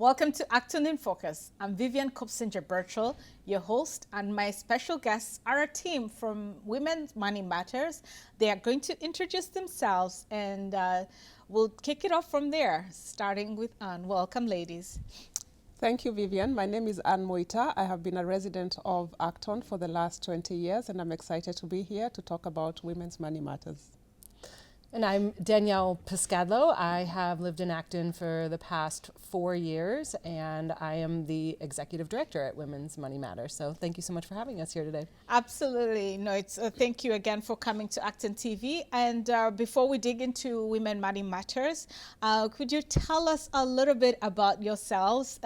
Welcome to Acton in Focus. I'm Vivian Kopsinger-Birchall, your host, and my special guests are a team from Women's Money Matters. They are going to introduce themselves, and we'll kick it off from there, starting with Anne. Welcome, ladies. Thank you, Vivian. My name is Anne Moita. I have been a resident of Acton for the last 20 years, and I'm excited to be here to talk about Women's Money Matters. And I'm Danielle Piscadlo. I have lived in Acton for the past 4 years, and I am the executive director at Women's Money Matters. So thank you so much for having us here today. Absolutely. No, it's thank you again for coming to Acton TV. And before we dig into Women Money Matters, could you tell us a little bit about yourselves,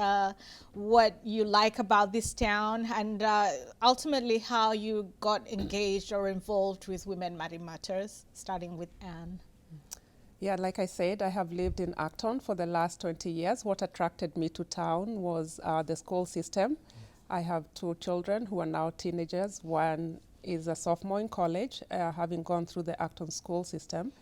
what you like about this town, and ultimately how you got engaged or involved with Women Money Matters, starting with Anne? Yeah, like I said, I have lived in Acton for the last 20 years. What attracted me to town was the school system. I have 2 children who are now teenagers. One is a sophomore in college, having gone through the Acton school system.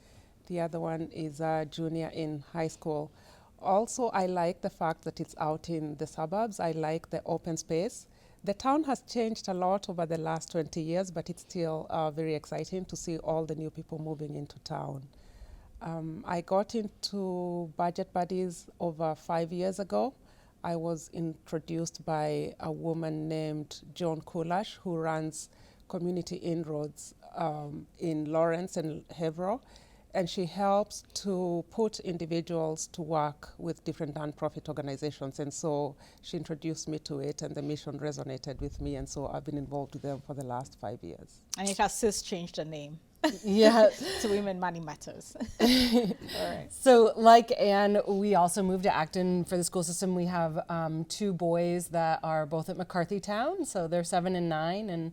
The other one is a junior in high school. Also, I like the fact that it's out in the suburbs. I like the open space. The town has changed a lot over the last 20 years, but it's still very exciting to see all the new people moving into town. I got into Budget Buddies over 5 years ago. I was introduced by a woman named Joan Kulash, who runs Community Inroads in Lawrence and Haverhill, and she helps to put individuals to work with different nonprofit organizations. And so she introduced me to it, and the mission resonated with me, and so I've been involved with them for the last 5 years. And it has since changed the name. Yeah. To Women Money Matters. All right. So like Anne, we also moved to Acton for the school system. We have 2 boys that are both at McCarthy Town, so they're 7 and 9,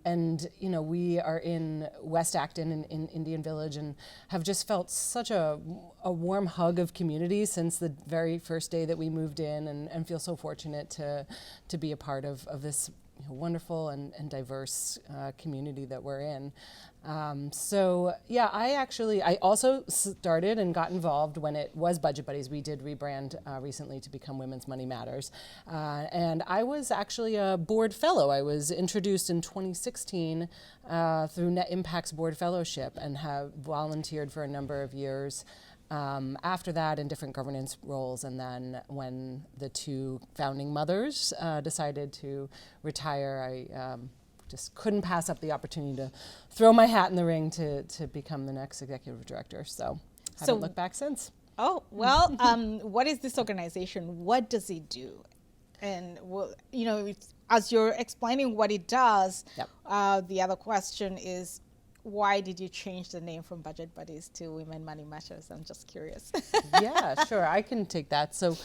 and you know, we are in West Acton in Indian Village, and have just felt such a warm hug of community since the very first day that we moved in, and feel so fortunate to be a part of this wonderful and diverse community that we're in. So yeah, I also started and got involved when it was Budget Buddies. We did rebrand recently to become Women's Money Matters. And I was actually a board fellow. I was introduced in 2016 through Net Impact's board fellowship, and have volunteered for a number of years after that in different governance roles. And then when the 2 founding mothers decided to retire, I just couldn't pass up the opportunity to throw my hat in the ring to become the next executive director. So haven't looked back since. Oh, well, what is this organization? What does it do? And, well, you know, as you're explaining what it does, Yep. The other question is, why did you change the name from Budget Buddies to Women Money Matters? I'm just curious. Yeah, sure, I can take that. So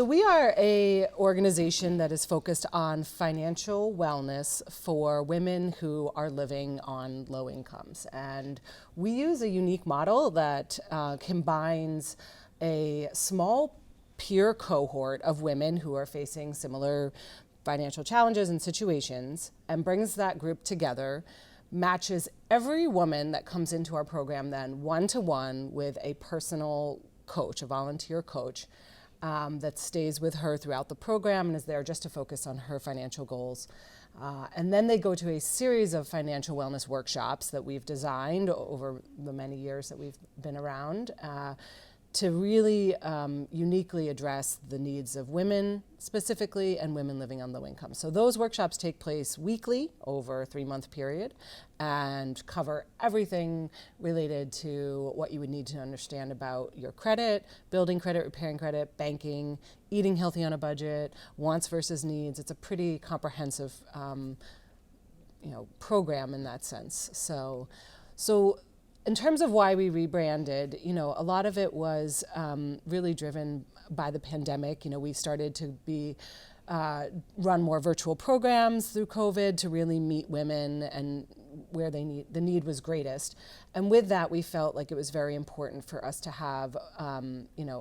we are a organization that is focused on financial wellness for women who are living on low incomes. And we use a unique model that combines a small peer cohort of women who are facing similar financial challenges and situations, and brings that group together, matches every woman that comes into our program then one-to-one with a personal coach, a volunteer coach, that stays with her throughout the program and is there just to focus on her financial goals. And then they go to a series of financial wellness workshops that we've designed over the many years that we've been around, to really uniquely address the needs of women specifically, and women living on low income. So those workshops take place weekly over a 3-month period, and cover everything related to what you would need to understand about your credit, building credit, repairing credit, banking, eating healthy on a budget, wants versus needs. It's a pretty comprehensive program in that sense. So in terms of why we rebranded, a lot of it was really driven by the pandemic. We started to run more virtual programs through COVID to really meet women and where the need was greatest. And with that, we felt like it was very important for us to have a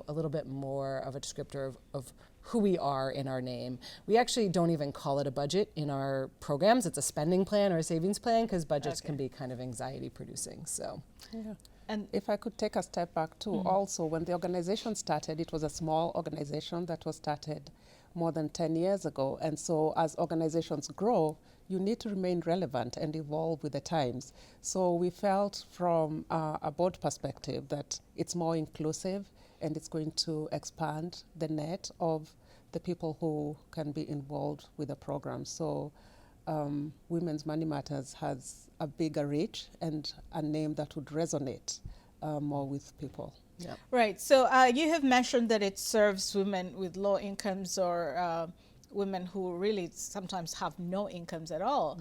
little bit more of a descriptor of who we are in our name. We actually don't even call it a budget in our programs. It's a spending plan or a savings plan, because budgets can be kind of anxiety producing. So, yeah. And if I could take a step back too, also when the organization started, it was a small organization that was started more than 10 years ago. And so as organizations grow, you need to remain relevant and evolve with the times. So we felt from a board perspective that it's more inclusive and it's going to expand the net of the people who can be involved with the program. So Women's Money Matters has a bigger reach and a name that would resonate more with people. Yeah. right, so you have mentioned that it serves women with low incomes or women who really sometimes have no incomes at all.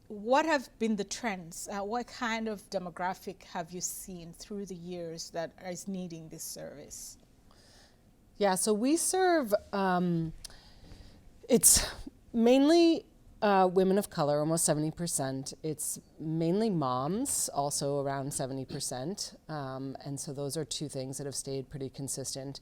What have been the trends? What kind of demographic have you seen through the years that is needing this service? Yeah, so we serve, it's mainly women of color, almost 70%. It's mainly moms, also around 70%. And so those are two things that have stayed pretty consistent.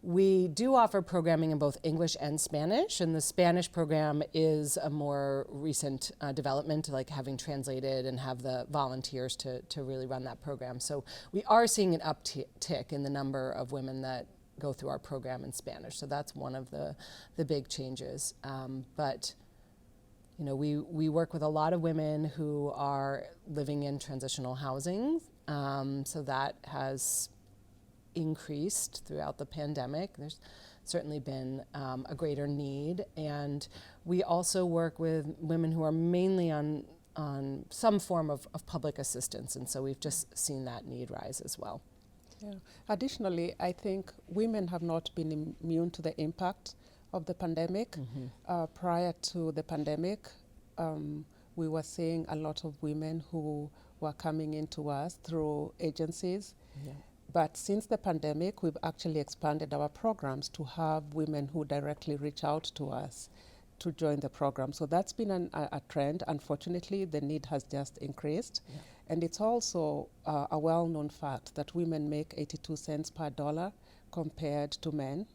We do offer programming in both English and Spanish, and the Spanish program is a more recent development, like having translated and have the volunteers to really run that program. So we are seeing an uptick in the number of women that go through our program in Spanish. So that's one of the big changes. But you know, we work with a lot of women who are living in transitional housing. So that has increased throughout the pandemic. There's certainly been a greater need. And we also work with women who are mainly on some form of public assistance. And so we've just seen that need rise as well. Yeah. Additionally, I think women have not been immune to the impact of the pandemic. Prior to the pandemic, we were seeing a lot of women who were coming into us through agencies. Yeah. But since the pandemic, we've actually expanded our programs to have women who directly reach out to us to join the program. So that's been a trend. Unfortunately, the need has just increased. Yeah. And it's also a well-known fact that women make 82 cents per dollar compared to men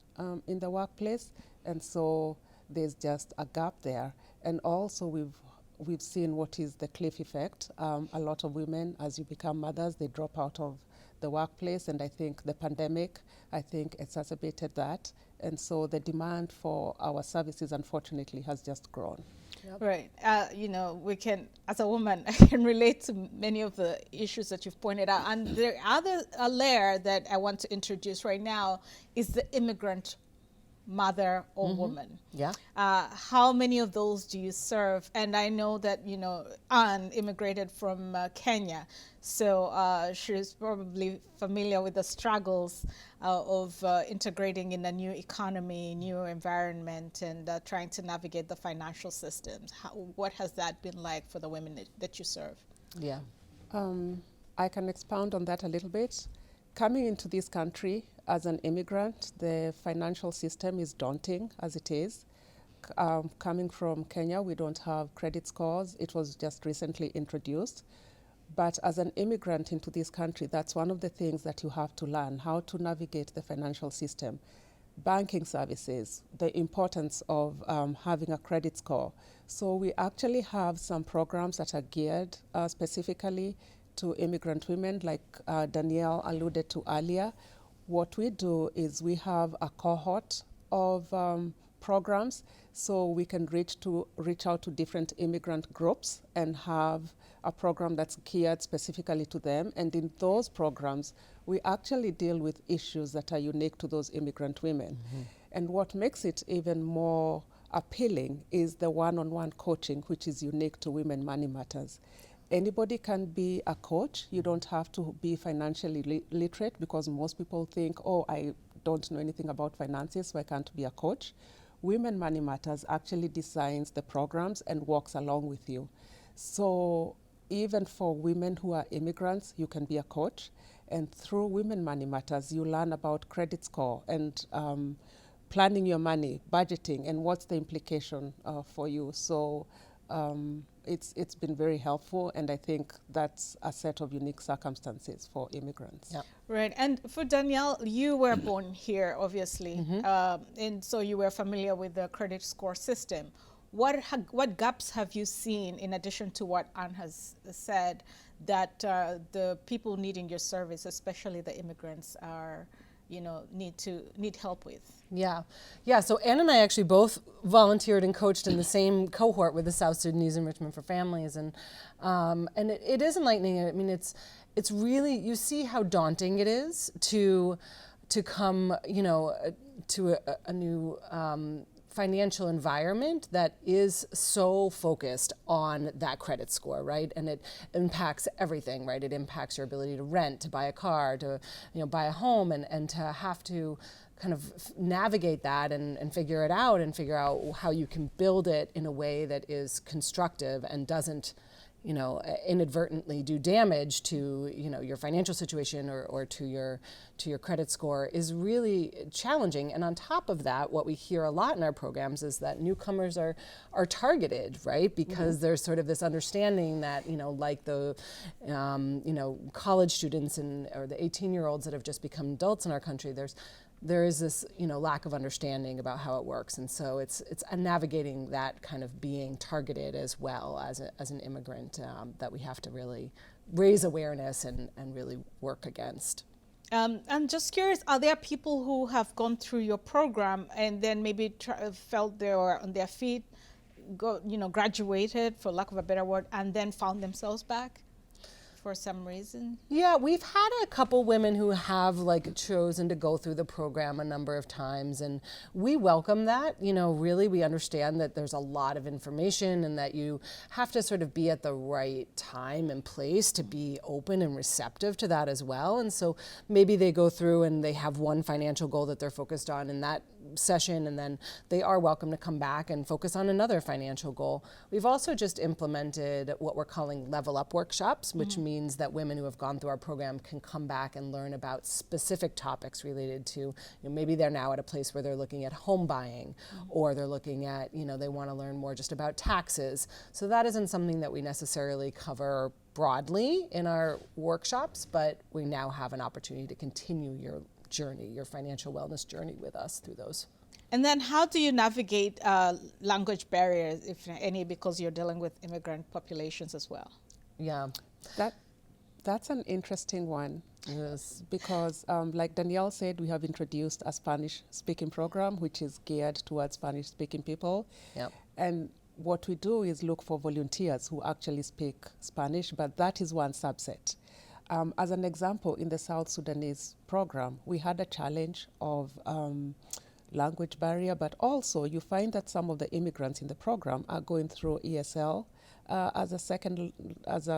in the workplace. And so there's just a gap there. And also we've seen what is the cliff effect. A lot of women, as you become mothers, they drop out of the workplace, and I think the pandemic, exacerbated that. And so the demand for our services, unfortunately, has just grown. Yep. Right. You know, we can, as a woman, I can relate to many of the issues that you've pointed out. And the other layer that I want to introduce right now is the immigrant mother or woman. Yeah. How many of those do you serve? And I know that, you know, Anne immigrated from Kenya. So she's probably familiar with the struggles of integrating in a new economy, new environment, and trying to navigate the financial systems. What has that been like for the women that you serve? Yeah. I can expound on that a little bit. Coming into this country as an immigrant, the financial system is daunting as it is. Coming from Kenya, we don't have credit scores. It was just recently introduced. But as an immigrant into this country, that's one of the things that you have to learn, how to navigate the financial system. Banking services, the importance of having a credit score. So we actually have some programs that are geared specifically to immigrant women, like Danielle alluded to earlier. What we do is we have a cohort of programs, so we can reach out to different immigrant groups and have a program that's geared specifically to them. And in those programs, we actually deal with issues that are unique to those immigrant women. And what makes it even more appealing is the one-on-one coaching, which is unique to Women Money Matters. Anybody can be a coach. You don't have to be financially literate, because most people think, oh, I don't know anything about finances, so I can't be a coach. Women Money Matters actually designs the programs and walks along with you. So even for women who are immigrants, you can be a coach. And through Women Money Matters, you learn about credit score and planning your money, budgeting, and what's the implication for you. So it's been very helpful, and I think that's a set of unique circumstances for immigrants. Yep. Right, and for Danielle, you were born here, obviously, and so you were familiar with the credit score system. What gaps have you seen, in addition to what Anne has said, that the people needing your service, especially the immigrants, are, need help with? Yeah. Yeah. So Ann and I actually both volunteered and coached in the same cohort with the South Sudanese Enrichment for Families. And it is enlightening. I mean, it's really, you see how daunting it is to come, to a new financial environment that is so focused on that credit score, right? And it impacts everything, right? It impacts your ability to rent, to buy a car, to buy a home, and to have to kind of navigate that and figure it out and figure out how you can build it in a way that is constructive and doesn't inadvertently do damage to your financial situation or to your credit score is really challenging. And on top of that, what we hear a lot in our programs is that newcomers are targeted, right? Because there's sort of this understanding that like the college students or the 18-year-olds that have just become adults in our country, there is this lack of understanding about how it works, and so it's navigating that kind of being targeted as well as an immigrant that we have to really raise awareness and really work against. I'm just curious, are there people who have gone through your program and then maybe felt they were on their feet, graduated, for lack of a better word, and then found themselves back for some reason? Yeah, we've had a couple women who have chosen to go through the program a number of times, and we welcome that. Really, we understand that there's a lot of information and that you have to sort of be at the right time and place to be open and receptive to that as well. And so maybe they go through and they have one financial goal that they're focused on in that session, and then they are welcome to come back and focus on another financial goal. We've also just implemented what we're calling level up workshops, which means that women who have gone through our program can come back and learn about specific topics related to, maybe they're now at a place where they're looking at home buying, or they're looking at, they want to learn more just about taxes. So that isn't something that we necessarily cover broadly in our workshops, but we now have an opportunity to continue your journey, your financial wellness journey with us through those. And then how do you navigate language barriers, if any, because you're dealing with immigrant populations as well? Yeah. That's an interesting one. Yes. Because like Danielle said, we have introduced a Spanish speaking program, which is geared towards Spanish speaking people. Yep. And what we do is look for volunteers who actually speak Spanish, but that is one subset. As an example, in the South Sudanese program, we had a challenge of language barrier, but also you find that some of the immigrants in the program are going through ESL as a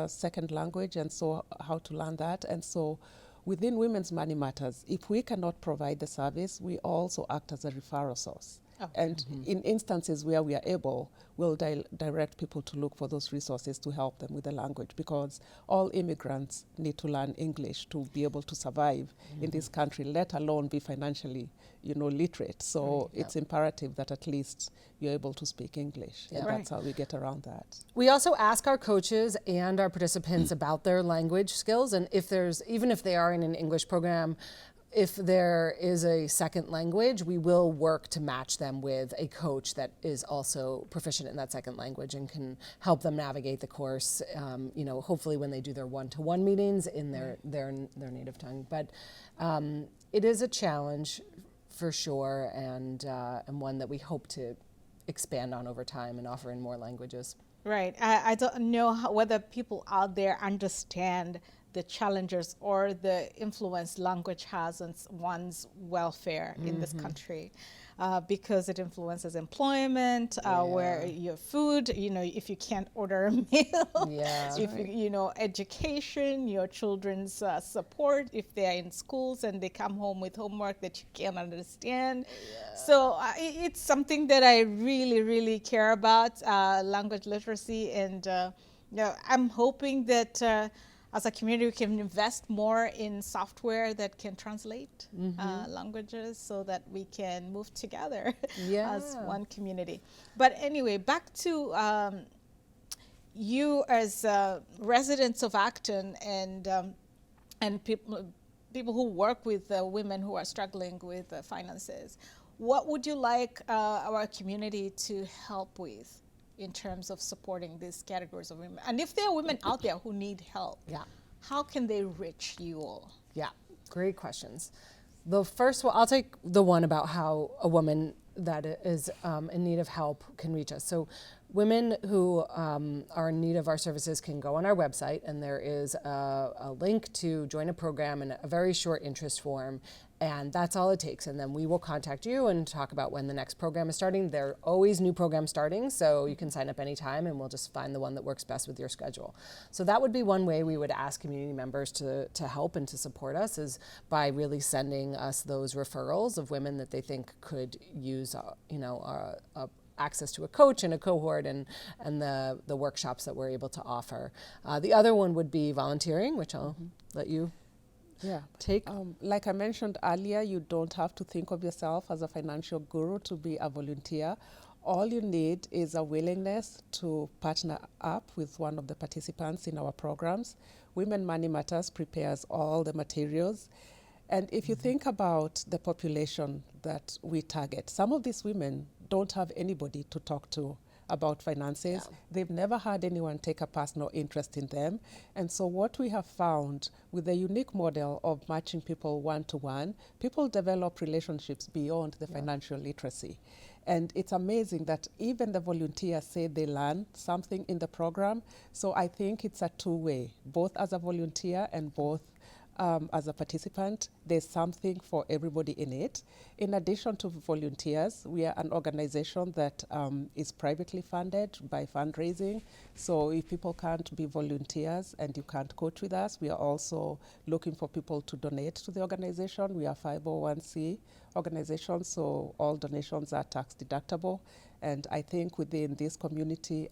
second language, and so how to learn that. And so within Women's Money Matters, if we cannot provide the service, we also act as a referral source. Oh. And in instances where we are able, we'll direct people to look for those resources to help them with the language, because all immigrants need to learn English to be able to survive in this country, let alone be financially, literate. So it's imperative that at least you're able to speak English. Yeah. And that's how we get around that. We also ask our coaches and our participants about their language skills, and even if they are in an English program, if there is a second language, we will work to match them with a coach that is also proficient in that second language and can help them navigate the course, hopefully when they do their one-to-one meetings in their native tongue. But it is a challenge for sure, and one that we hope to expand on over time and offer in more languages. Right. I don't know whether people out there understand the challenges or the influence language has on one's welfare in this country, because it influences employment, where your food, if you can't order a meal, if education, your children's support, if they're in schools and they come home with homework that you can't understand. So it's something that I really, really care about, language literacy, and I'm hoping that as a community, we can invest more in software that can translate languages so that we can move together as one community. But anyway, back to you as residents of Acton and people who work with women who are struggling with finances. What would you like our community to help with in terms of supporting these categories of women? And if there are women out there who need help, Yeah. how can they reach you all? Yeah, great questions. The first one, I'll take the one about how a woman that is in need of help can reach us. So women who are in need of our services can go on our website, and there is a link to join a program and a very short interest form, and that's all it takes. And then we will contact you and talk about when the next program is starting. There are always new programs starting, so you can sign up anytime, and we'll just find the one that works best with your schedule. So that would be one way we would ask community members to help and to support us, is by really sending us those referrals of women that they think could use access to a coach and a cohort and the workshops that we're able to offer. The other one would be volunteering, which I'll let you take. Like I mentioned earlier, you don't have to think of yourself as a financial guru to be a volunteer. All you need is a willingness to partner up with one of the participants in our programs. Women Money Matters prepares all the materials. And if you think about the population that we target, some of these women don't have anybody to talk to about finances. Yeah. They've never had anyone take a personal interest in them. And so what we have found with the unique model of matching people one-to-one, people develop relationships beyond the financial literacy. And it's amazing that even the volunteers say they learn something in the program. So I think it's a two-way, both as a volunteer and both as a participant. There's something for everybody in it. In addition to volunteers, we are an organization that is privately funded by fundraising. So if people can't be volunteers and you can't coach with us, we are also looking for people to donate to the organization. We are 501c organization, so all donations are tax deductible. And I think within this community,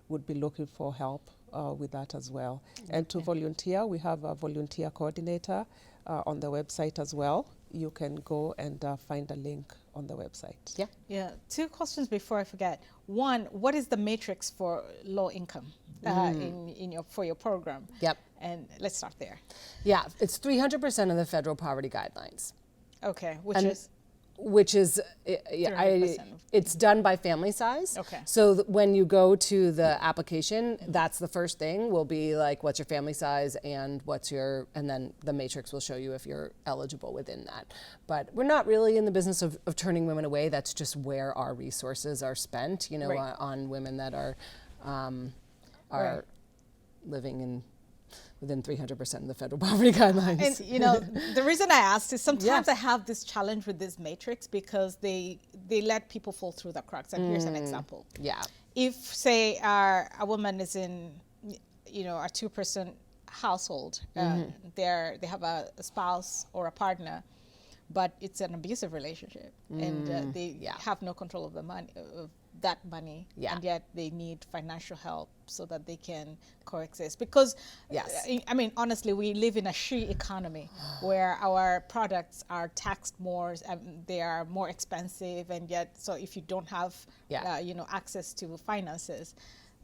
would be looking for help with that as well. Okay. And to volunteer, we have a volunteer coordinator on the website as well. You can go and find a link on the website. Yeah. Yeah. Two questions before I forget. One, what is the matrix for low income for your program? Yep. And let's start there. Yeah, it's 300% of the federal poverty guidelines. Okay, which is, it's done by family size. Okay. So when you go to the application, that's the first thing will be like, what's your family size and and then the matrix will show you if you're eligible within that. But we're not really in the business of turning women away. That's just where our resources are spent, right. on women that are right. living within 300% of the federal poverty guidelines. And the reason I asked is sometimes I have this challenge with this matrix because they let people fall through the cracks. And here's an example. Yeah. If, say, a woman is in, a 2-person household, they have a spouse or a partner, but it's an abusive relationship, and they have no control of the money, of that money, and yet they need financial help so that they can coexist. Because, honestly, we live in a she economy where our products are taxed more, they are more expensive, and yet, so if you don't have, access to finances,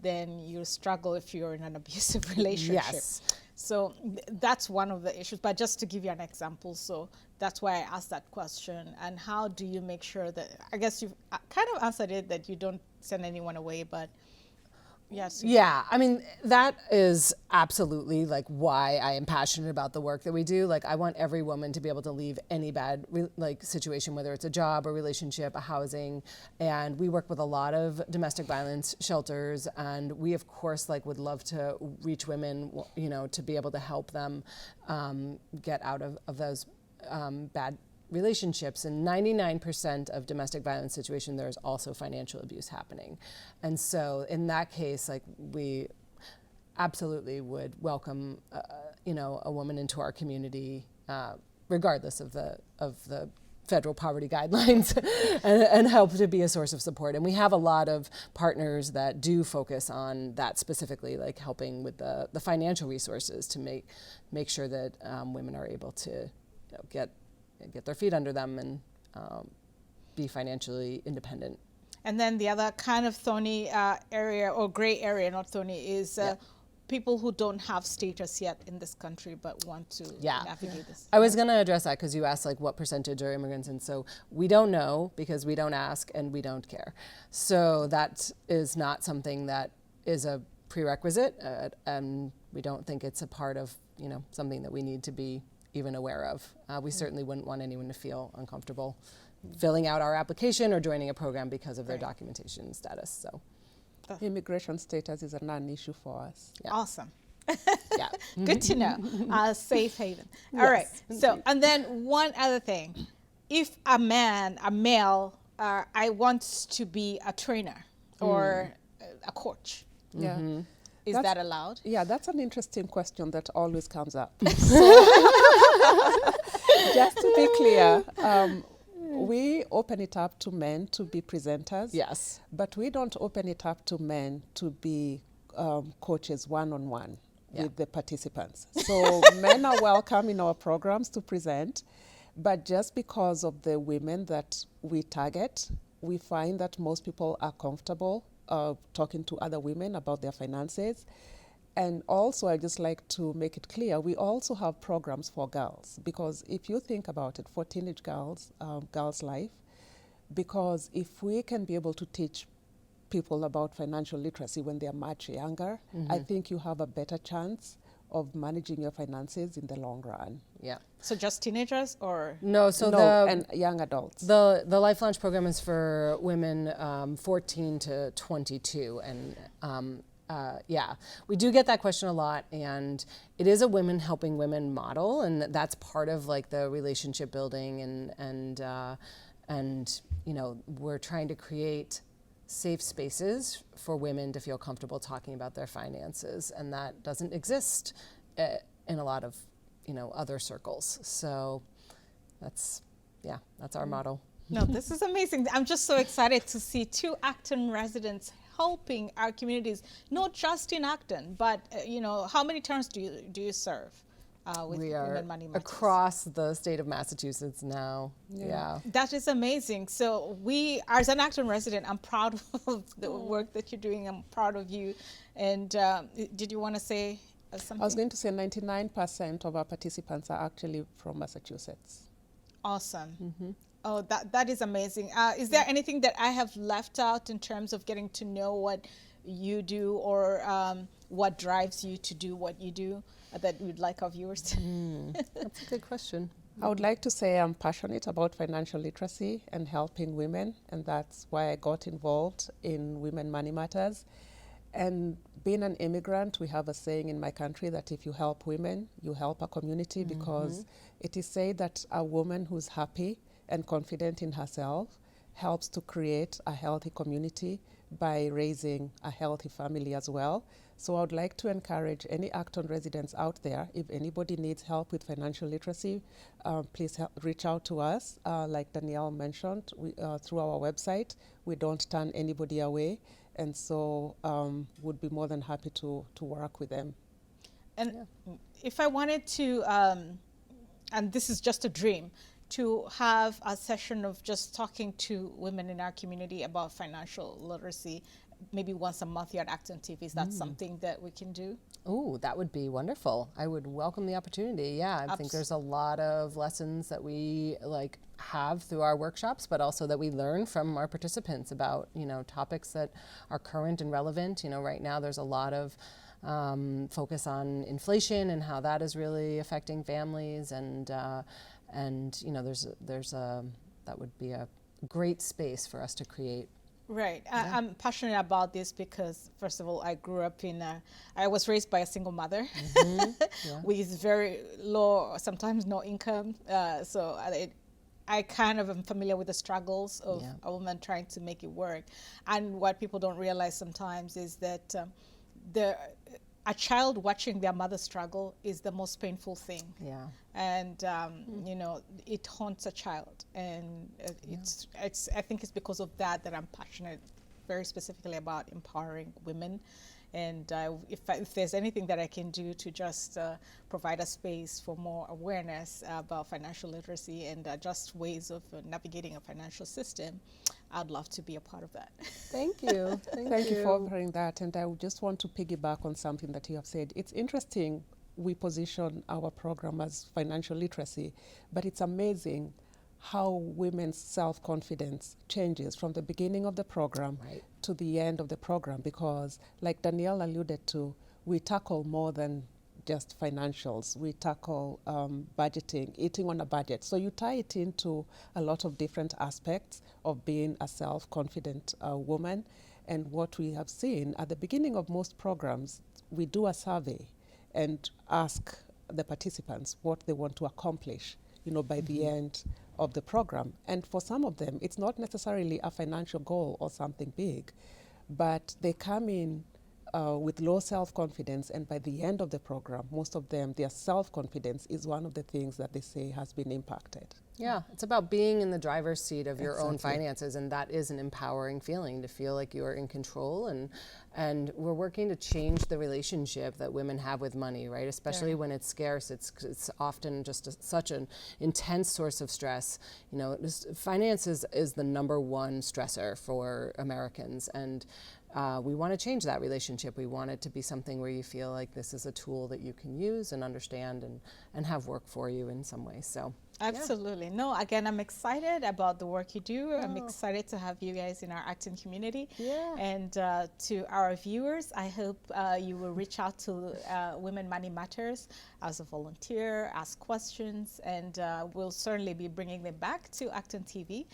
then you struggle if you're in an abusive relationship. Yes. So that's one of the issues. But just to give you an example, so that's why I asked that question. And how do you make sure that, I guess you've kind of answered it, that you don't send anyone away, but yes. Yeah, I mean, that is absolutely like why I am passionate about the work that we do. Like, I want every woman to be able to leave any bad situation, whether it's a job, a relationship, a housing. And we work with a lot of domestic violence shelters, and we of course would love to reach women, to be able to help them get out of those bad relationships. And 99% of domestic violence situations, there's also financial abuse happening. And so in that case, we absolutely would welcome, a woman into our community, regardless of the federal poverty guidelines, and help to be a source of support. And we have a lot of partners that do focus on that specifically, like helping with the financial resources to make sure that women are able to get their feet under them and be financially independent. And then the other kind of thorny area, or gray area, not thorny, is people who don't have status yet in this country but want to navigate this? I was going to address that because you asked like what percentage are immigrants, and so we don't know because we don't ask and we don't care. So that is not something that is a prerequisite, and we don't think it's a part of something that we need to be even aware of. We certainly wouldn't want anyone to feel uncomfortable filling out our application or joining a program because of their documentation status. So immigration status is a non-issue for us. Yeah. Awesome. Yeah. Good to know. Safe haven. All right. So, and then one other thing. If a male, I want to be a trainer or a coach, Yeah. is that allowed? Yeah, that's an interesting question that always comes up. So, just to be clear, we open it up to men to be presenters. Yes. But we don't open it up to men to be coaches one-on-one with the participants. So men are welcome in our programs to present, but just because of the women that we target, we find that most people are comfortable talking to other women about their finances. And also, I just like to make it clear, we also have programs for girls, because if you think about it, for teenage girls, girls' life, because if we can be able to teach people about financial literacy when they're much younger, I think you have a better chance of managing your finances in the long run. Yeah. So just teenagers or? No, and young adults. The Life Launch program is for women 14 to 22, and we do get that question a lot, and it is a women helping women model, and that's part of like the relationship building, and we're trying to create safe spaces for women to feel comfortable talking about their finances, and that doesn't exist in a lot of other circles. So that's our model. No, this is amazing. I'm just so excited to see 2 Acton residents helping our communities, not just in Acton, but how many terms do you serve with we are Women Money Matters? Across the state of Massachusetts now. Yeah. That is amazing. So we, as an Acton resident, I'm proud of the work that you're doing. I'm proud of you. And did you want to say something? I was going to say 99% of our participants are actually from Massachusetts. Awesome. Oh, that is amazing. Is there anything that I have left out in terms of getting to know what you do, or what drives you to do what you do, that you'd like our viewers to? That's a good question. I would like to say I'm passionate about financial literacy and helping women, and that's why I got involved in Women Money Matters. And being an immigrant, we have a saying in my country that if you help women, you help a community, because it is said that a woman who's happy and confident in herself helps to create a healthy community by raising a healthy family as well. So I would like to encourage any Acton residents out there, if anybody needs help with financial literacy, please reach out to us. Like Danielle mentioned, through our website, we don't turn anybody away. And so would be more than happy to work with them. And if I wanted to, and this is just a dream, to have a session of just talking to women in our community about financial literacy, maybe once a month here at Acton TV, is that something that we can do? Oh, that would be wonderful. I would welcome the opportunity. Yeah, I think there's a lot of lessons that we have through our workshops, but also that we learn from our participants about, topics that are current and relevant. Right now there's a lot of focus on inflation and how that is really affecting families, and there's that would be a great space for us to create. Right. I'm passionate about this because, first of all, I grew up I was raised by a single mother with very low, sometimes no income. So I kind of am familiar with the struggles of a woman trying to make it work. And what people don't realize sometimes is that a child watching their mother struggle is the most painful thing. Yeah. And it haunts a child, and I think it's because of that I'm passionate very specifically about empowering women And if there's anything that I can do to just provide a space for more awareness about financial literacy and just ways of navigating a financial system, I'd love to be a part of that. Thank you. Thank you for offering that. And I would just want to piggyback on something that you have said. It's interesting we position our program as financial literacy, but it's amazing how women's self-confidence changes from the beginning of the program to the end of the program, because like Danielle alluded to, we tackle more than just financials. We tackle budgeting, eating on a budget. So you tie it into a lot of different aspects of being a self-confident woman. And what we have seen at the beginning of most programs, we do a survey and ask the participants what they want to accomplish, by the end of the program. And for some of them, it's not necessarily a financial goal or something big, but they come in with low self-confidence, and by the end of the program, most of them, their self-confidence is one of the things that they say has been impacted. Yeah, it's about being in the driver's seat of your own finances, and that is an empowering feeling, to feel like you are in control. And we're working to change the relationship that women have with money, right? Especially when it's scarce. It's often just such an intense source of stress. Finances is the #1 stressor for Americans, and we want to change that relationship. We want it to be something where you feel like this is a tool that you can use and understand and have work for you in some way. So. Absolutely. Yeah. No, again, I'm excited about the work you do. I'm excited to have you guys in our Acton community. Yeah. And to our viewers, I hope you will reach out to Women Money Matters as a volunteer, ask questions, and we'll certainly be bringing them back to Acton TV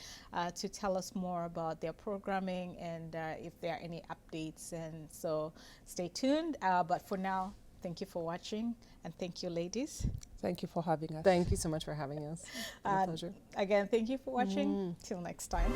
to tell us more about their programming and if there are any updates. And so stay tuned. But for now, thank you for watching, and thank you, ladies. Thank you for having us. Thank you so much for having us. My pleasure. Again, thank you for watching. Till next time.